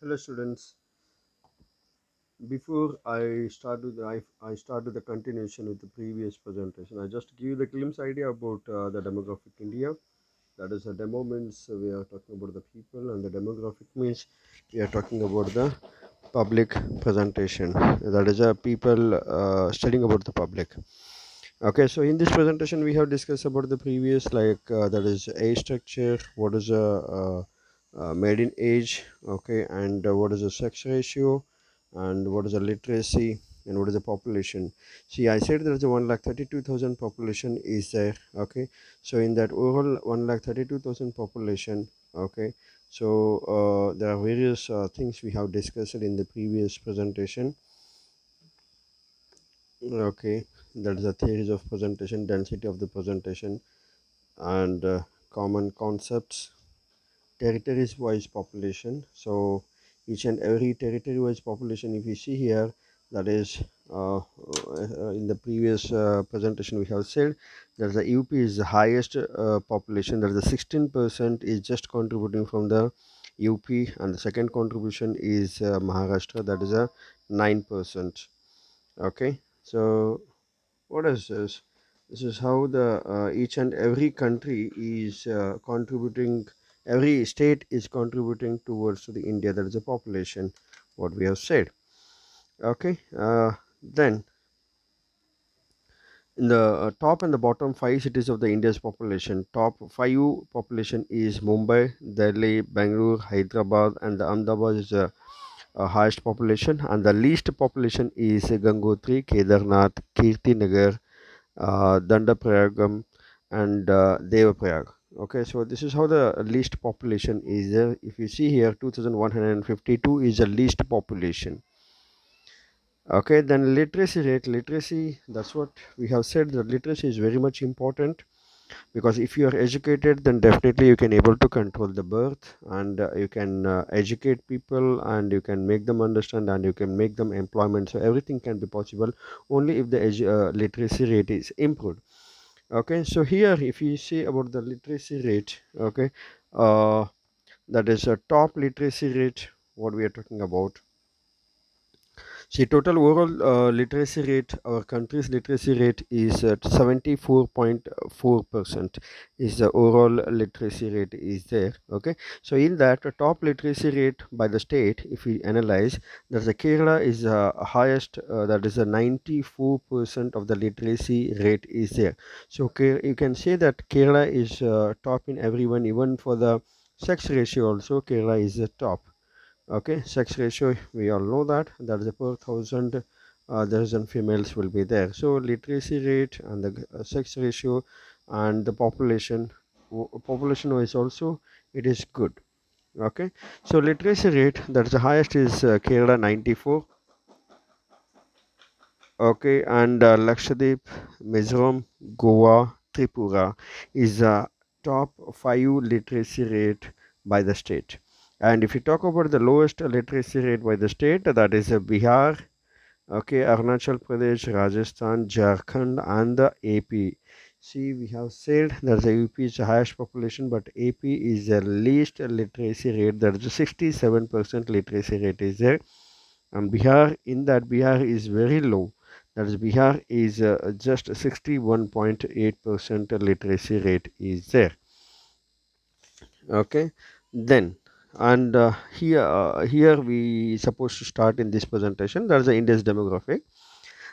Hello students. Before I start with the continuation with the previous presentation. I just give you the glimpse idea about the demographic India. That is, a demo means we are talking about the people, and the demographic means we are talking about the public presentation. That is, a people studying about the public. Okay, so in this presentation we have discussed about the previous, like that is age structure, what is a made in age, okay, and what is the sex ratio, and what is the literacy, and what is the population. See, I said there is a 1,32,000 population is there, okay. So in that overall 1,32,000 population, okay, so there are various things we have discussed in the previous presentation. Okay, that is the theories of presentation, density of the presentation, and common concepts, territories wise population. So each and every territory wise population, if you see here, that is in the previous presentation we have said that the UP is the highest population, that is the 16% is just contributing from the UP, and the second contribution is Maharashtra, that is a 9%. Okay, so what is this? This is how the each and every country is contributing. Every state is contributing towards the India. That is the population. What we have said. Okay. Then in the top and the bottom five cities of the India's population, top five population is Mumbai, Delhi, Bangalore, Hyderabad, and the Ahmedabad is the highest population, and the least population is Gangotri, Kedarnath, Kirtinagar, Dandaprayagam, and Devaprayag. Okay, so this is how the least population is there. If you see here, 2,152 is the least population. Okay, then literacy rate. Literacy, that's what we have said. The literacy is very much important, because if you are educated, then definitely you can able to control the birth, and you can educate people, and you can make them understand, and you can make them employment. So everything can be possible only if the literacy rate is improved. Okay, so here if you see about the literacy rate, okay, uh, that is a top literacy rate, what we are talking about. See, total overall literacy rate, our country's literacy rate is at 74.4% is the overall literacy rate is there. Okay, so in that top literacy rate by the state, if we analyze, that the Kerala is highest, that is a 94% of the literacy rate is there. So you can say that Kerala is top in everyone, even for the sex ratio also Kerala is the top. Okay, sex ratio, we all know that is a per thousand dozen females will be there. So literacy rate and the sex ratio and the population wise also it is good. Okay, so literacy rate, that is the highest is Kerala 94. Okay, and Lakshadweep, Mizoram, Goa, Tripura is top five literacy rate by the state. And if you talk about the lowest literacy rate by the state, that is Bihar, okay, Arunachal Pradesh, Rajasthan, Jharkhand, and the AP. See, we have said that the UP is the highest population, but AP is the least literacy rate. That is 67% literacy rate is there, and Bihar, in that Bihar is very low. That is, Bihar is just 61.8% literacy rate is there. Okay, then, and here we supposed to start in this presentation. That is the India's demographic.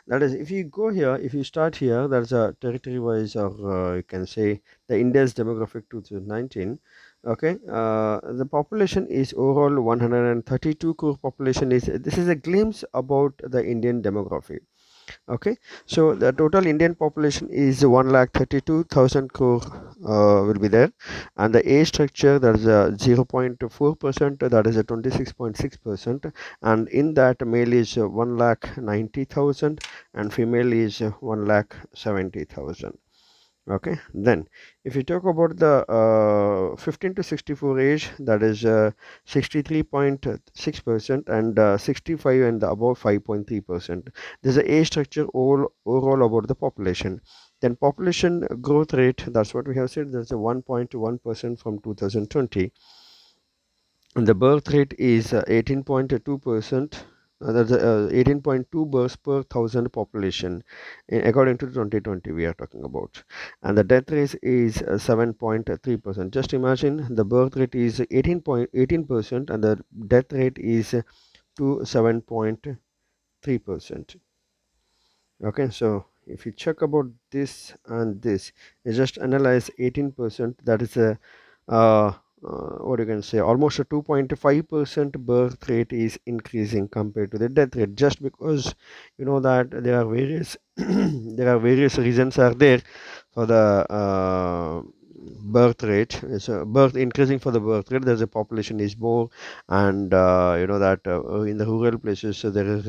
That is, if you go here, if you start here, that's a territory wise, or you can say the India's demographic 2019. Okay, the population is overall 132 crore population. Is this is a glimpse about the Indian demography. Okay, so the total Indian population is 1,32,000 crore will be there, and the age structure, that is a 0.4%, that is a 26.6%, and in that male is 1,90,000 and female is 1,70,000. Okay, then if you talk about the 15 to 64 age, that is 63.6%, and 65 and above 5.3%. There's a age structure overall about the population. Then population growth rate, that's what we have said, that's a 1.1% from 2020. And the birth rate is 18.2%. That's 18.2 births per thousand population, according to 2020 we are talking about. And the death rate is 7.3%. Just imagine the birth rate is 18% and the death rate is to 7.3%. Okay, so if you check about this and this, you just analyze 18%, that is a what you can say, almost a 2.5% birth rate is increasing compared to the death rate, just because you know that there are various there are various reasons are there for the birth rate. So birth increasing for the birth rate, there's a population is more, and you know that in the rural places, so there is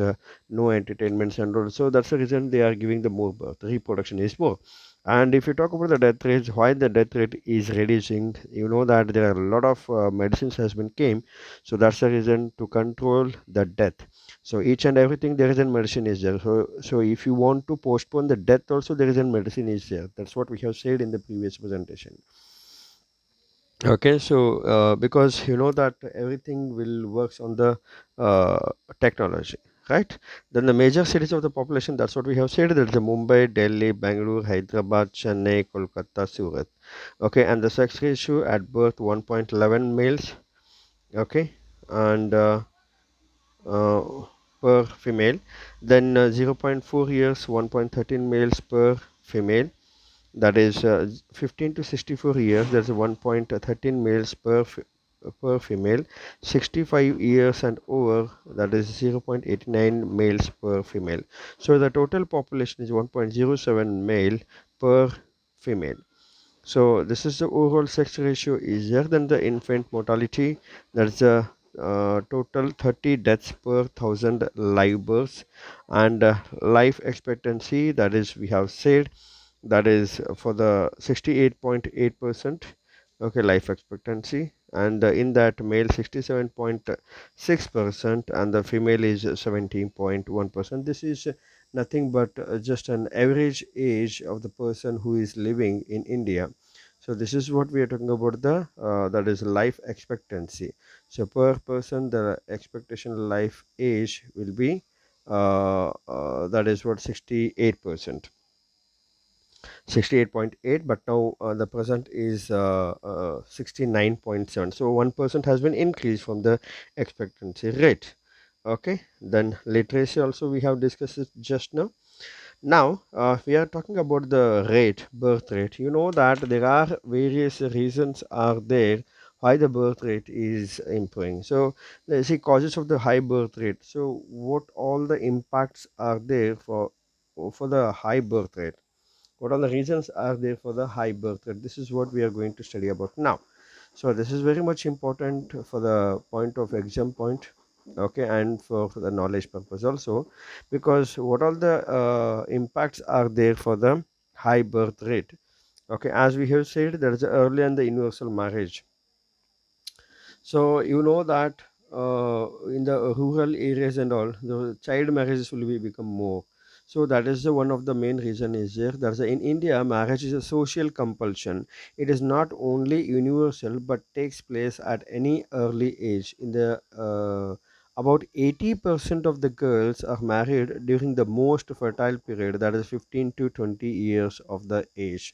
no entertainments and also that's the reason they are giving the more birth, reproduction is more. And if you talk about the death rates, why the death rate is reducing, you know that there are a lot of medicines has been came, so that's the reason to control the death. So each and everything there is a medicine is there. So if you want to postpone the death also, there is a medicine is there. That's what we have said in the previous presentation. Okay, so because you know that everything will works on the uh, technology, right? Then the major cities of the population, that's what we have said. There's the Mumbai, Delhi, Bangalore, Hyderabad, Chennai, Kolkata, Surat. Okay, and the sex ratio at birth 1.11 males. Okay, and uh, per female. Then 0.4 years, 1.13 males per female. That is 15 to 64 years, there's a 1.13 males per female. 65 years and over, that is 0.89 males per female. So the total population is 1.07 male per female. So this is the overall sex ratio is there. Then the infant mortality, that's a total 30 deaths per thousand live births. And life expectancy, that is we have said, that is for the 68.8%. Okay, life expectancy, and in that male 67.6% and the female is 17.1%. This is nothing but just an average age of the person who is living in India. So this is what we are talking about, the that is life expectancy. So per person the expectation life age will be that is what 68%. 68.8, but now the present is 69.7, so 1% has been increased from the expectancy rate. Okay, then literacy also we have discussed it just now. Now we are talking about the rate, birth rate. You know that there are various reasons are there why the birth rate is improving. So let's see causes of the high birth rate. So what all the impacts are there for the high birth rate? What are the reasons are there for the high birth rate? This is what we are going to study about now. So this is very much important for the point of exam point, okay, and for the knowledge purpose also, because what all the impacts are there for the high birth rate. Okay, as we have said, there is early and the universal marriage. So you know that in the rural areas and all, the child marriages will be become more. So that is the one of the main reason is there. That's in India, marriage is a social compulsion. It is not only universal but takes place at any early age. In the about 80% of the girls are married during the most fertile period, that is 15 to 20 years of the age.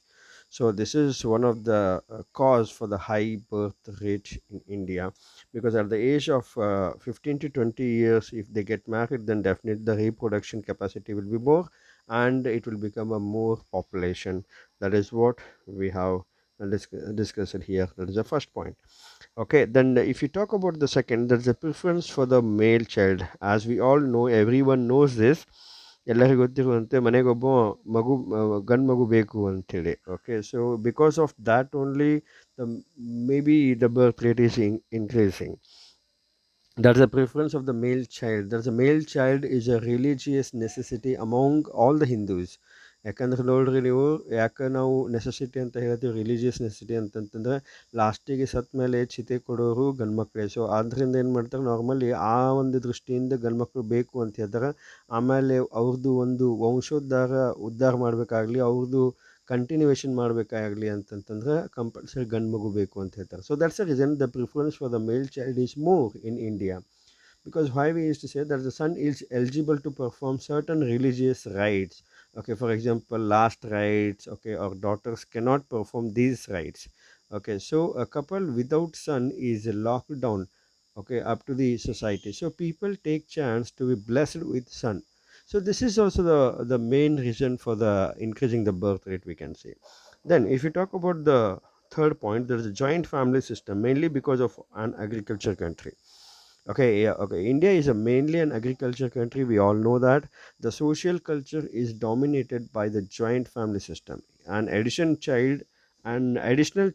So this is one of the cause for the high birth rate in India, because at the age of 15 to 20 years, if they get married, then definitely the reproduction capacity will be more, and it will become a more population. That is what we have discussed here. That is the first point. Okay, then if you talk about the second, there's a preference for the male child. As we all know, everyone knows this. ಎಲ್ಲರಿಗೂ ಗೊತ್ತಿರುವಂತೆ ಮನೆಗೊಬ್ಬ ಮಗು ಗಂಡು ಮಗು ಬೇಕು ಅಂತೇಳಿ. Okay, so because of that only the may be the birth rate is increasing. That's the preference of the male child. That's a male child is a religious necessity among all the Hindus. ಯಾಕಂದ್ರೆ ನೋಡ್ರಿ ನೀವು, ಯಾಕೆ ನಾವು necessity ಅಂತ ಹೇಳ್ತೀವಿ, religious necessity ಅಂತಂತಂದ್ರೆ ಲಾಸ್ಟಿಗೆ ಸತ್ ಮೇಲೆ ಚಿತೆ ಕೊಡೋರು ಗಂಡ್ಮಕ್ಳೇ. ಸೊ ಅದರಿಂದ ಏನು ಮಾಡ್ತಾರೆ, ನಾರ್ಮಲಿ ಆ ಒಂದು ದೃಷ್ಟಿಯಿಂದ ಗಂಡ್ಮಕ್ಳು ಬೇಕು ಅಂತ ಹೇಳ್ತಾರೆ. ಆಮೇಲೆ ಅವ್ರದ್ದು ಒಂದು ವಂಶೋದ್ಧಾರ ಉದ್ಧಾರ ಮಾಡಬೇಕಾಗ್ಲಿ, ಅವ್ರದ್ದು ಕಂಟಿನ್ಯೂಯೇಷನ್ ಮಾಡಬೇಕಾಗಲಿ ಅಂತಂತಂದ್ರೆ ಕಂಪಲ್ಸರಿ ಗಂಡು ಮಗು ಬೇಕು ಅಂತ ಹೇಳ್ತಾರೆ. So that's the reason the preference for the male child is more in India. Because why we used to say that the son is eligible to perform certain religious rites. Okay, for example, last rites. Okay, or daughters cannot perform these rites. Okay, so a couple without son is locked down, okay, up to the society. So people take chance to be blessed with son. So this is also the main reason for the increasing the birth rate, we can say. Then if you talk about the third point, there is a joint family system, mainly because of an agriculture country. Okay, yeah, okay. India is a mainly an agriculture country. We all know that the social culture is dominated by the joint family system. An additional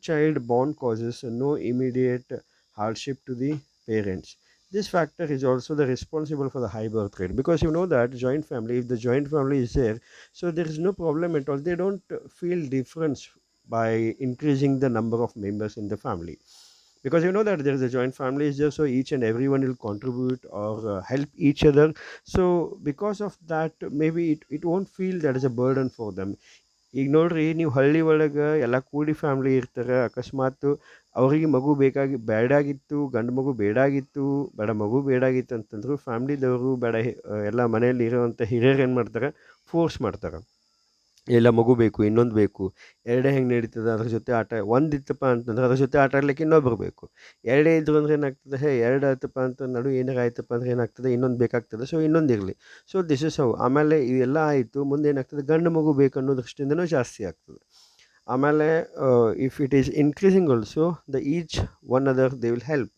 child born causes no immediate hardship to the parents. This factor is also the responsible for the high birth rate, because you know that joint family, if the joint family is there, so there is no problem at all. They don't feel difference by increasing the number of members in the family, because you know that there is a joint family is there, so each and everyone will contribute or help each other. So because of that, maybe it won't feel that is a burden for them. ಈಗ ನೋಡ್ರಿ, ನೀವು ಹಳ್ಳಿ ಒಳಗೆ ಎಲ್ಲ ಕೂಡಿ family ಇರ್ತಾರೆ. ಅಕಸ್ಮಾತ್ ಅವ್ರಿಗೆ ಮಗು ಬೇಡಾಗಿತ್ತು, ಗಂಡು ಮಗು ಬೇಡಾಗಿತ್ತು, ಮಗು ಬೇಡಾಗಿತ್ತು ಅಂತಂದ್ರು ಫ್ಯಾಮ್ಲಿದವರು ಬೇಡ, ಎಲ್ಲ ಮನೆಯಲ್ಲಿ ಇರೋವಂಥ ಹಿರಿಯರು ಏನು ಮಾಡ್ತಾರೆ, ಫೋರ್ಸ್ ಮಾಡ್ತಾರೆ. ಎಲ್ಲ ಮಗು ಬೇಕು, ಇನ್ನೊಂದು ಬೇಕು, ಎರಡೇ ಹೆಂಗೆ ನಡೀತದೆ, ಅದ್ರ ಜೊತೆ ಆಟ ಒಂದಿತ್ತಪ್ಪ ಅಂತಂದ್ರೆ ಅದ್ರ ಜೊತೆ ಆಟ ಆಡ್ಲಿಕ್ಕೆ ಇನ್ನೊಬ್ರು ಬೇಕು. ಎರಡೇ ಇದ್ರು ಅಂದ್ರೆ ಏನಾಗ್ತದೆ, ಎರಡು ಆಯ್ತಪ್ಪ ಅಂತ ನಡು ಏನಾರು ಆಯ್ತಪ್ಪ ಅಂದ್ರೆ ಏನಾಗ್ತದೆ, ಇನ್ನೊಂದು ಬೇಕಾಗ್ತದೆ. ಸೊ ಇನ್ನೊಂದು ಇರಲಿ. So this is how. ಆಮೇಲೆ ಇವೆಲ್ಲ ಆಯಿತು, ಮುಂದೆ ಏನಾಗ್ತದೆ, ಗಂಡು ಮಗು ಬೇಕು ಅನ್ನೋ ದೃಷ್ಟಿಯಿಂದನೂ ಜಾಸ್ತಿ ಆಗ್ತದೆ. ಆಮೇಲೆ if it is increasing also the each one other they will help.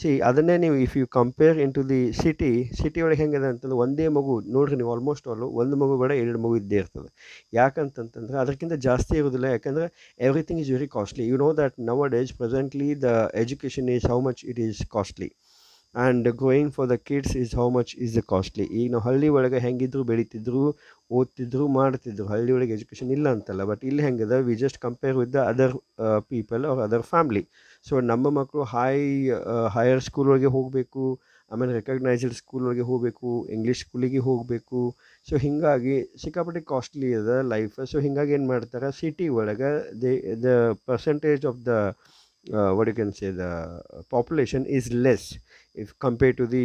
See ಅದನ್ನೇ ನೀವು if you compare into the city ಒಳಗೆ ಹೆಂಗಿದೆ ಅಂತಂದ್ರೆ ಒಂದೇ ಮಗು ನೋಡ್ರಿ, ನೀವು ಆಲ್ಮೋಸ್ಟ್ ಆಲು ಒಂದು ಮಗು ಬೇಡ, ಎರಡು ಮಗು ಇದ್ದೇ ಇರ್ತದೆ. ಯಾಕಂತಂತಂದ್ರೆ ಅದಕ್ಕಿಂತ ಜಾಸ್ತಿ ಇರೋದಿಲ್ಲ. ಯಾಕಂದರೆ everything is very costly. You know that nowadays presently the education is how much it is costly, and going for the kids is how much is the costly. ಈಗ ನಾವು ಹಳ್ಳಿ ಒಳಗೆ ಹೆಂಗಿದ್ರು ಬೆಳೀತಿದ್ರು, ಓದ್ತಿದ್ರು, ಮಾಡ್ತಿದ್ರು. ಹಳ್ಳಿ ಒಳಗೆ ಎಜುಕೇಷನ್ ಇಲ್ಲ ಅಂತಲ್ಲ, ಬಟ್ ಇಲ್ಲಿ ಹೆಂಗಿದೆ, we just compare with the other people are other family. So ನಮ್ಮ ಮಕ್ಕಳು ಹೈಯರ್ ಸ್ಕೂಲ್ವರೆಗೆ ಹೋಗಬೇಕು, ಆಮೇಲೆ ರೆಕಗ್ನೈಸ್ಡ್ ಸ್ಕೂಲ್ವರೆಗೆ ಹೋಗಬೇಕು, ಇಂಗ್ಲೀಷ್ ಸ್ಕೂಲಿಗೆ ಹೋಗಬೇಕು. ಸೊ ಹೀಗಾಗಿ ಸಿಕ್ಕಾಪಟ್ಟೆ ಕಾಸ್ಟ್ಲಿ ಇದೆ ಲೈಫ್. ಸೊ ಹೀಗಾಗಿ ಏನು ಮಾಡ್ತಾರೆ, ಸಿಟಿ ಒಳಗೆ the percentage of the what you can say, the population is less if compared to the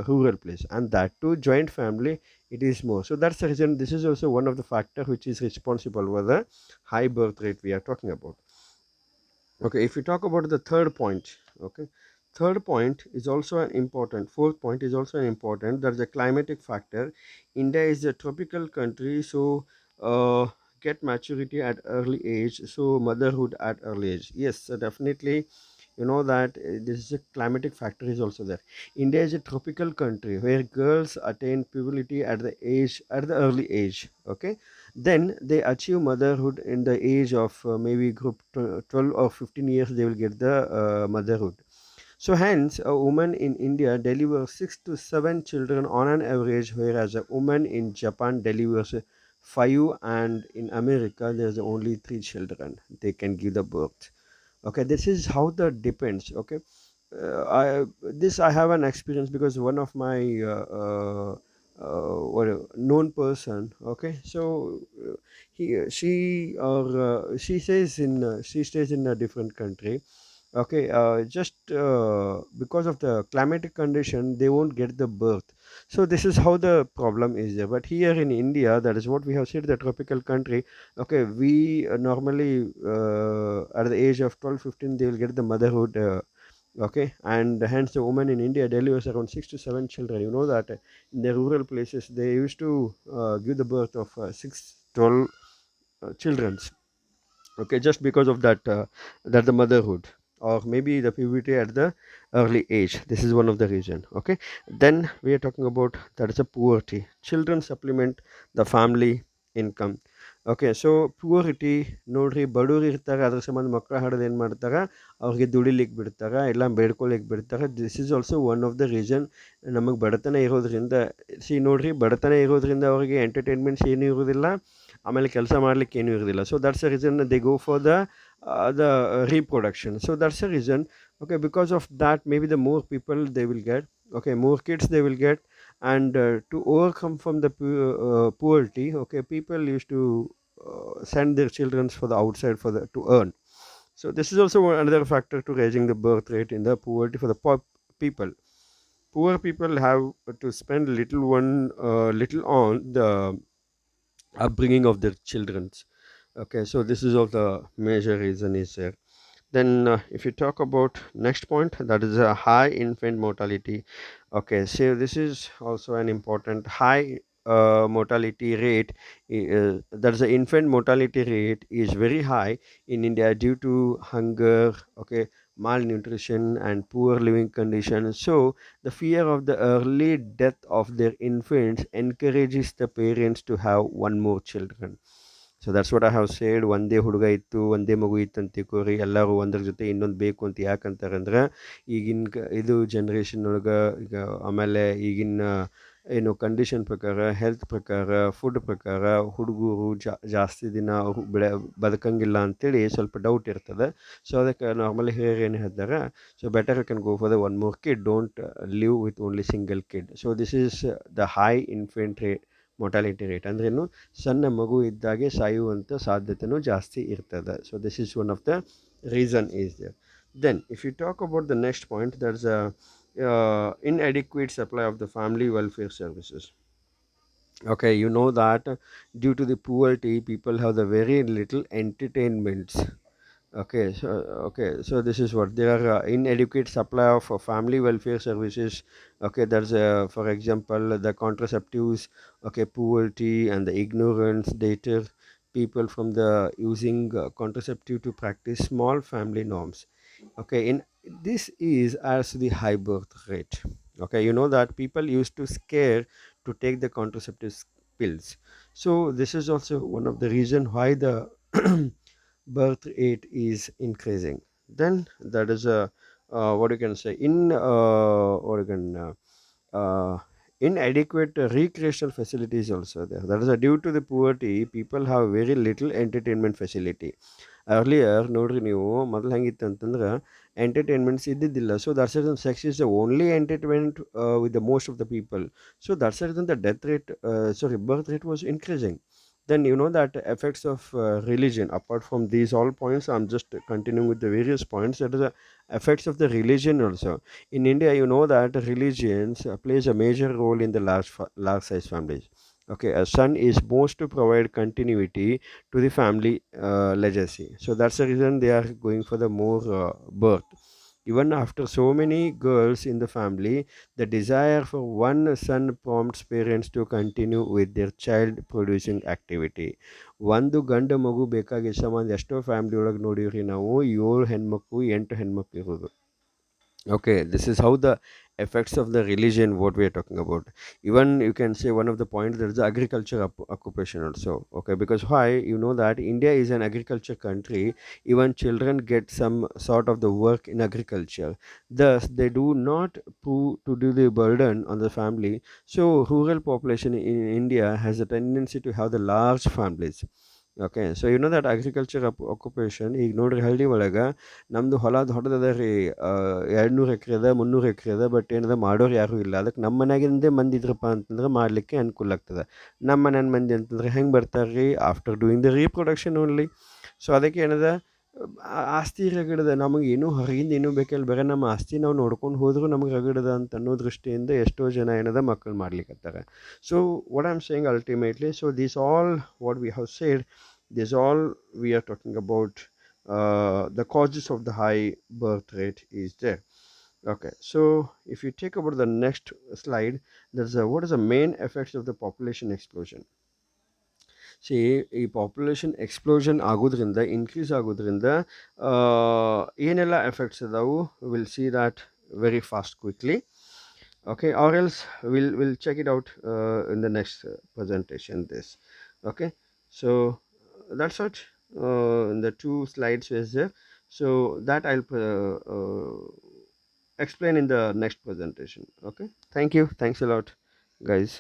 rural place, and that too joint family, it is more. So that's the reason. This is also one of the factor which is responsible for the high birth rate we are talking about. Okay, if you talk about the third point, okay, third point is also an important, fourth point is also an important, there's a climatic factor. India is a tropical country, so get maturity at early age, so motherhood at early age. Yes, definitely. You know that this is a climatic factor is also there. India is a tropical country where girls attain puberty at the early age. Okay, then they achieve motherhood in the age of maybe group 12 or 15 years, they will get the motherhood. So hence a woman in India delivers 6 to 7 children on an average, whereas a woman in Japan delivers 5, and in America there's only 3 children they can give the birth. Okay, this is how that depends. Okay, I have an experience, because one of my known person. Okay, so she says in she stays in a different country. Okay, just because of the climatic condition they won't get the birth. So this is how the problem is there. But here in India, that is what we have said, the tropical country. Okay, we normally at the age of 12, 15 they will get the motherhood. Okay, and hence the woman in India delivers around 6 to 7 children. You know that in the rural places they used to give the birth of 6, 12 children. Okay, just because of that the motherhood, or maybe the puberty at the early age. This is one of the reason. Okay, then we are talking about that is a poverty. Children supplement the family income. Okay, so purity ನೋಡ್ರಿ, ಬಡವ್ರು ಇರ್ತಾರೆ, ಅದ್ರ ಸಂಬಂಧ ಮಕ್ಕಳು ಹಾಡೋದು ಏನು ಮಾಡ್ತಾರೆ, ಅವ್ರಿಗೆ ದುಡಿಲಿಕ್ಕೆ ಬಿಡ್ತಾರೆ, ಎಲ್ಲ ಬೇಡ್ಕೊಳಿಕ್ಕೆ ಬಿಡ್ತಾರೆ. This is also one of the reason. ನಮಗೆ ಬಡತನ ಇರೋದ್ರಿಂದ, ನೋಡ್ರಿ, ಬಡತನ ಇರೋದ್ರಿಂದ ಅವ್ರಿಗೆ ಎಂಟರ್ಟೈನ್ಮೆಂಟ್ಸ್ ಏನೂ ಇರೋದಿಲ್ಲ, ಆಮೇಲೆ ಕೆಲಸ ಮಾಡ್ಲಿಕ್ಕೆ ಏನೂ ಇರೋದಿಲ್ಲ. So that's the reason they go for the reproduction. So that's the reason. Okay, because of that, maybe the more people they will get, okay, more kids they will get. And to overcome from the poverty, okay, people used to send their children for the outside for the to earn. So this is also another factor to raising the birth rate in the poverty for the poor people. Poor people have to spend little on the upbringing of their children. Okay, so this is of the major reason is there. Then if you talk about next point, that is a high infant mortality. Okay, so this is also an important high mortality rate. That is the infant mortality rate is very high in India due to hunger, okay, malnutrition and poor living conditions. So the fear of the early death of their infants encourages the parents to have one more children. So that's what I have said. ಒಂದೇ ಹುಡುಗ ಇತ್ತು, ಒಂದೇ ಮಗು ಇತ್ತು ಅಂತ ತಿಳ್ಕೊರಿ, ಎಲ್ಲರೂ ಒಂದ್ರ ಜೊತೆ ಇನ್ನೊಂದು ಬೇಕು ಅಂತ ಯಾಕಂತಾರೆ ಅಂದ್ರೆ ಈಗಿನ ಇದು ಜನ್ರೇಷನ್ ಒಳಗೆ ಈಗ ಆಮೇಲೆ ಈಗಿನ ಏನು ಕಂಡೀಷನ್ ಪ್ರಕಾರ, ಹೆಲ್ತ್ ಪ್ರಕಾರ, ಫುಡ್ ಪ್ರಕಾರ ಹುಡುಗರು ಜಾಸ್ತಿ ದಿನ ಬದುಕಂಗಿಲ್ಲ ಅಂತೇಳಿ ಸ್ವಲ್ಪ ಡೌಟ್ ಇರ್ತದೆ. ಸೊ ಅದಕ್ಕೆ ನಾರ್ಮಲಿ ಹಿರಿಯರು ಏನು ಹೇಳ್ತಾರೆ, so better you can go for the one more kid, don't live with only single kid. So this is the high infant mortality rate ಅಂದ್ರೇನು, ಸಣ್ಣ ಮಗು ಇದ್ದಾಗೆ ಸಾಯುವಂಥ ಸಾಧ್ಯತೆಯೂ ಜಾಸ್ತಿ ಇರ್ತದೆ. So this is one of the reason is there. Then, if you talk about the next point, there's a inadequate supply of the family welfare services. Okay, you know that due to the poverty, people have the very little entertainments. Okay, so this is what there are inadequate supply of family welfare services. Okay, there's for example the contraceptives. Okay, poverty and the ignorance deter people from the using contraceptive to practice small family norms. Okay, in this is as the high birth rate. Okay, you know that people used to scare to take the contraceptive pills. So this is also one of the reason why the birth rate is increasing. Then that is a what you can say in what you can inadequate recreational facilities also there. That is due to the poverty, people have very little entertainment facility. Earlier ನೋಡ್ರಿ ನೀವು ಮೊದಲು ಹೆಂಗಿತ್ತು ಅಂತಂದ್ರೆ entertainments ಇದ್ದಿದ್ದಿಲ್ಲ. So that's reason sex is the only entertainment with the most of the people. So that's reason the death rate sorry birth rate was increasing. Then you know that effects of religion, apart from these all points, I'm just continuing with the various points. That is the effects of the religion also. In India, you know that religions plays a major role in the large size families. Okay, a son is supposed to provide continuity to the family legacy. So that's the reason they are going for the more birth. Even after so many girls in the family, the desire for one son prompts parents to continue with their child producing activity. ಒಂದು ಗಂಡು ಮಗು ಬೇಕಾಗಿ ಸಂಬಂಧ ಎಷ್ಟೋ family ಒಳಗೆ ನೋಡಿವ್ರಿ ನಾವು, 7 ಹೆಣ್ಮಕ್ಳು 8 ಹೆಣ್ಮಕ್ಳು ಇರೋದು. Okay, this is how the effects of the religion what we are talking about. Even you can say one of the points, there is the agriculture occupation also. Okay, because why, you know that India is an agriculture country. Even children get some sort of the work in agriculture, thus they do not prove to do the burden on the family. So rural population in India has a tendency to have the large families. Okay, so you know that agriculture occupation ಈಗ ನೋಡ್ರಿ ಹಳ್ಳಿ ಒಳಗೆ ನಮ್ಮದು ಹೊಲ ದೊಡ್ಡದದ ರೀ, 200 ಎಕರೆ ಅದ, 300 ಎಕರೆ ಅದ, but ಏನದ ಮಾಡೋರು ಯಾರೂ ಇಲ್ಲ. ಅದಕ್ಕೆ ನಮ್ಮ ಮನ್ಯಾಗಿಂದೇ ಮಂದಿ ಇದ್ರಪ್ಪ ಅಂತಂದ್ರೆ ಮಾಡಲಿಕ್ಕೆ ಅನುಕೂಲ ಆಗ್ತದೆ. ನಮ್ಮ ಮನೇನ ಮಂದಿ ಅಂತಂದ್ರೆ ಹೆಂಗೆ ಬರ್ತಾರೆ ರೀ, after doing the reproduction only. So ಅದಕ್ಕೆ ಏನದ ಆಸ್ತಿ ರಗಡದ, ನಮಗೆ ಏನೂ ಹೊರಗಿಂದ ಏನೂ ಬೇಕಿಲ್ಲ, ಬೇರೆ ನಮ್ಮ ಆಸ್ತಿ ನಾವು ನೋಡ್ಕೊಂಡು ಹೋದರೂ ನಮಗೆ ರಗಡದ ಅಂತ ಅನ್ನೋ ದೃಷ್ಟಿಯಿಂದ ಎಷ್ಟೋ ಜನ ಏನದ ಮಕ್ಕಳು ಮಾಡ್ಲಿಕ್ಕತ್ತಾರೆ. So what I am saying ultimately, so these all what we have said, this all we are talking about the causes of the high birth rate is there. Okay, so if you take about the next slide, there's a, what is the main effects of the population explosion. See, ಈ population explosion ಆಗೋದ್ರಿಂದ, increase ಆಗೋದ್ರಿಂದ ಏನೆಲ್ಲ effects ಅದಾವು, will see that very fast quickly. Okay, or else we'll check it out in the next presentation this. Okay, so that's it in the 2 slides is there. So that I'll explain in the next presentation. Okay, thank you, thanks a lot guys.